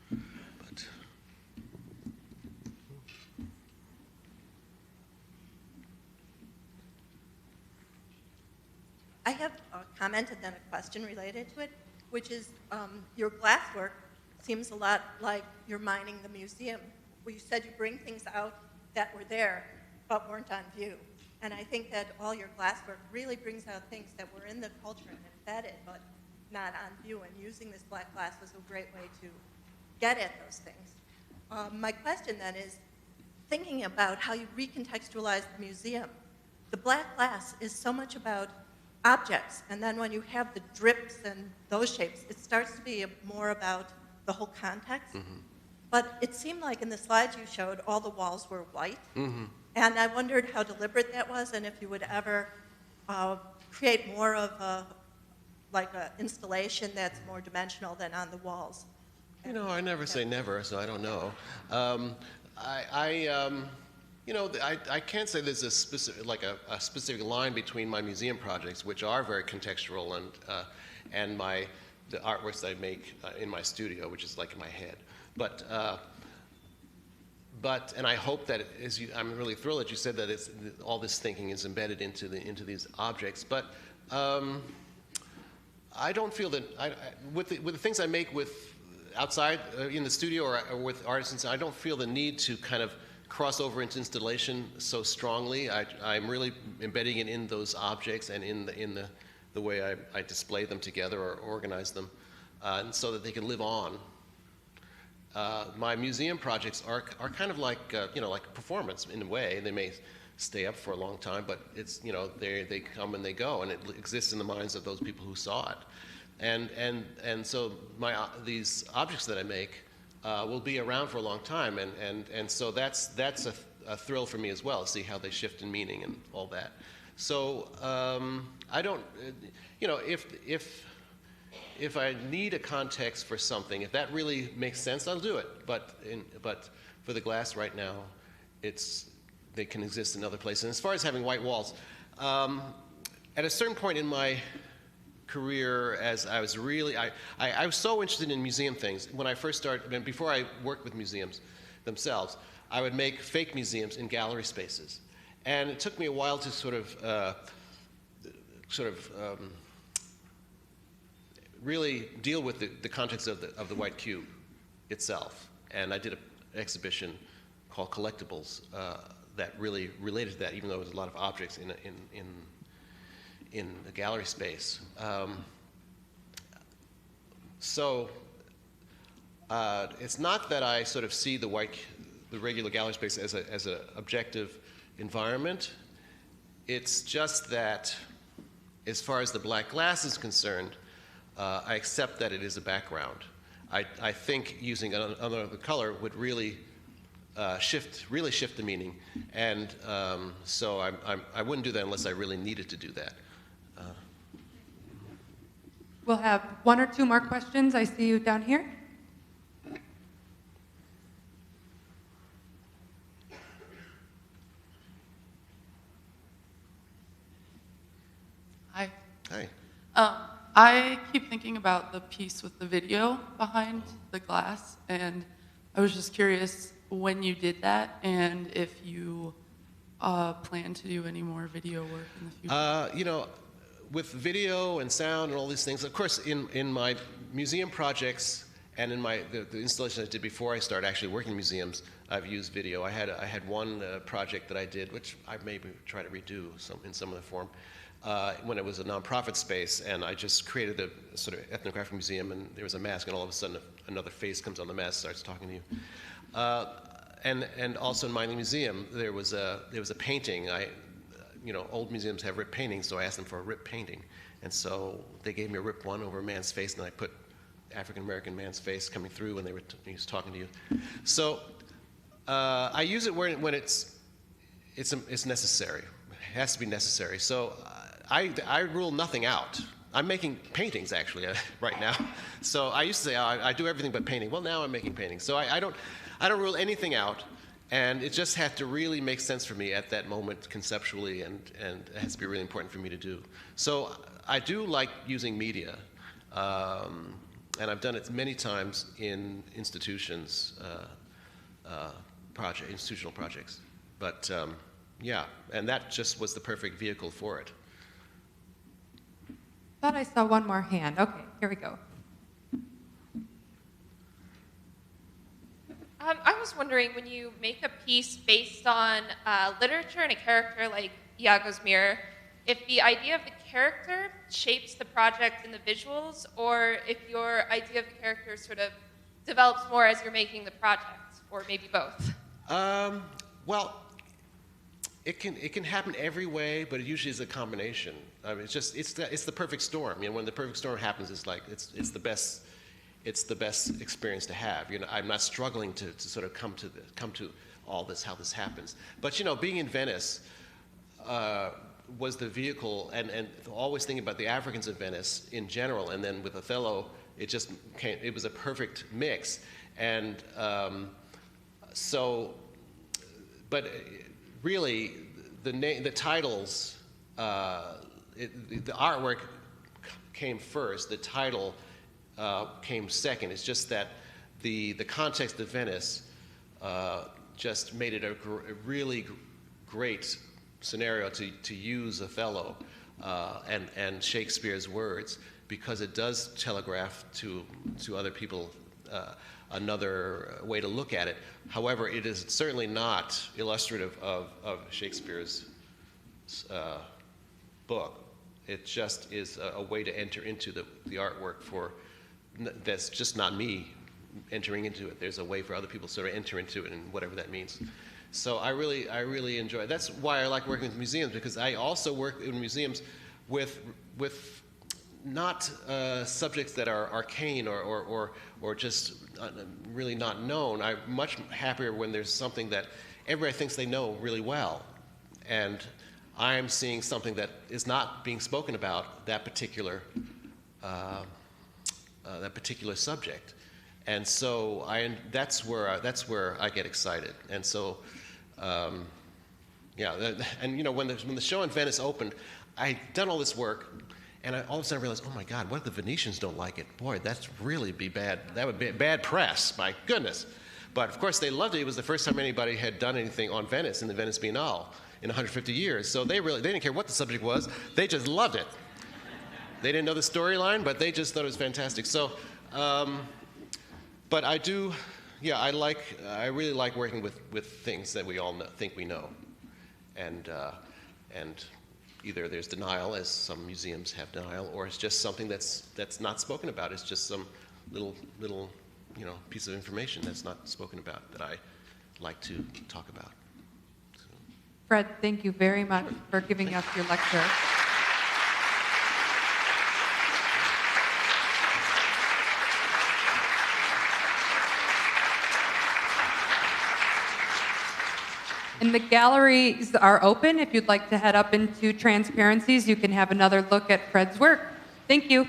S2: but.
S6: I have a comment and then a question related to it, which is your glasswork seems a lot like you're mining the museum, where you said you bring things out that were there but weren't on view. And I think that all your glasswork really brings out things that were in the culture and embedded but not on view, and using this black glass was a great way to get at those things. My question then is, thinking about how you recontextualize the museum, the black glass is so much about objects, and then when you have the drips and those shapes, it starts to be more about the whole context. Mm-hmm. But it seemed like in the slides you showed, all the walls were white. Mm-hmm. And I wondered how deliberate that was, and if you would ever create more of a, like an installation that's more dimensional than on the walls.
S2: You know, I never say never, so I don't know. You know, I can't say there's a specific, like a specific line between my museum projects, which are very contextual, and the artworks that I make in my studio, which is like in my head. But and I hope that I'm really thrilled that you said that all this thinking is embedded into these objects. But I don't feel that with the things I make with outside in the studio or with artisans, I don't feel the need to kind of cross over into installation so strongly. I'm really embedding it in those objects and in the way I display them together or organize them, and so that they can live on. My museum projects are kind of like you know, like a performance in a way. They may stay up for a long time, but it's, you know, they come and they go, and it exists in the minds of those people who saw it. And so these objects that I make will be around for a long time, and so that's a thrill for me as well, see how they shift in meaning and all that. So I don't, you know, if I need a context for something, if that really makes sense, I'll do it. But for the glass right now, they can exist in other places. And as far as having white walls, at a certain point in my career, as I was really, I was so interested in museum things. When I first started, I mean, before I worked with museums themselves, I would make fake museums in gallery spaces. And it took me a while to sort of really deal with the context of the white cube itself. And I did an exhibition called Collectibles that really related to that, even though there was a lot of objects in the gallery space. So it's not that I sort of see the regular gallery space as an objective environment. It's just that, as far as the black glass is concerned, I accept that it is a background. I think using another color would really shift the meaning, and so I wouldn't do that unless I really needed to do that.
S3: We'll have one or two more questions. I see you down here.
S7: Hi.
S2: Hi.
S7: I keep thinking about the piece with the video behind the glass, and I was just curious when you did that and if you plan to do any more video work in the future.
S2: You know, with video and sound and all these things, of course, in my museum projects and in the installations I did before I started actually working in museums, I've used video. I had one project that I did, which I maybe try to redo in some of the form, when it was a nonprofit space, and I just created a sort of ethnographic museum, and there was a mask, and all of a sudden another face comes on the mask, starts talking to you. And also in my museum, there was a painting. You know, old museums have ripped paintings, so I asked them for a ripped painting. And so they gave me a ripped one over a man's face, and I put African-American man's face coming through when he was talking to you. So I use it when it's necessary. has to be necessary. So I rule nothing out. I'm making paintings actually right now. So I used to say, oh, I do everything but painting. Well, now I'm making paintings. So I don't rule anything out, and it just had to really make sense for me at that moment conceptually, and it has to be really important for me to do. So I do like using media, and I've done it many times in institutions, institutional projects. But yeah, and that just was the perfect vehicle for it.
S3: Thought I saw one more hand. Okay, here we go.
S8: I was wondering, when you make a piece based on literature and a character like Iago's mirror, if the idea of the character shapes the project and the visuals, or if your idea of the character sort of develops more as you're making the project, or maybe both?
S2: Well, it can happen every way, but it usually is a combination. I mean, it's the perfect storm. You know, when the perfect storm happens, it's like it's the best experience to have. You know, I'm not struggling to sort of come to all this, how this happens. But you know, being in Venice was the vehicle, and always thinking about the Africans of Venice in general, and then with Othello, it was a perfect mix. And but really, the titles, the artwork came first. The title came second. It's just that the context of Venice just made it a really great scenario to use Othello and Shakespeare's words, because it does telegraph to other people another way to look at it. However, it is certainly not illustrative of Shakespeare's book. It just is a way to enter into the artwork that's just not me entering into it. There's a way for other people to sort of enter into it, and whatever that means. So I really enjoy it. That's why I like working with museums, because I also work in museums with not subjects that are arcane or just really not known. I'm much happier when there's something that everybody thinks they know really well, and I'm seeing something that is not being spoken about, that particular subject. And so that's where I get excited. And so, yeah, and you know, when the show in Venice opened, I'd done all this work, and all of a sudden I realized, oh my God, what if the Venetians don't like it? Boy, that's really be bad. That would be bad press, my goodness. But of course they loved it. It was the first time anybody had done anything on Venice in the Venice Biennale in 150 years. So they didn't care what the subject was. They just loved it. They didn't know the storyline, but they just thought it was fantastic. So, but I do, yeah, I really like working with things that we all think we know, and either there's denial, as some museums have denial, or it's just something that's not spoken about. It's just some little piece of information that's not spoken about that I like to talk about. So.
S3: Fred, thank you very much for giving us your lecture. And the galleries are open. If you'd like to head up into Transparencies, you can have another look at Fred's work. Thank you.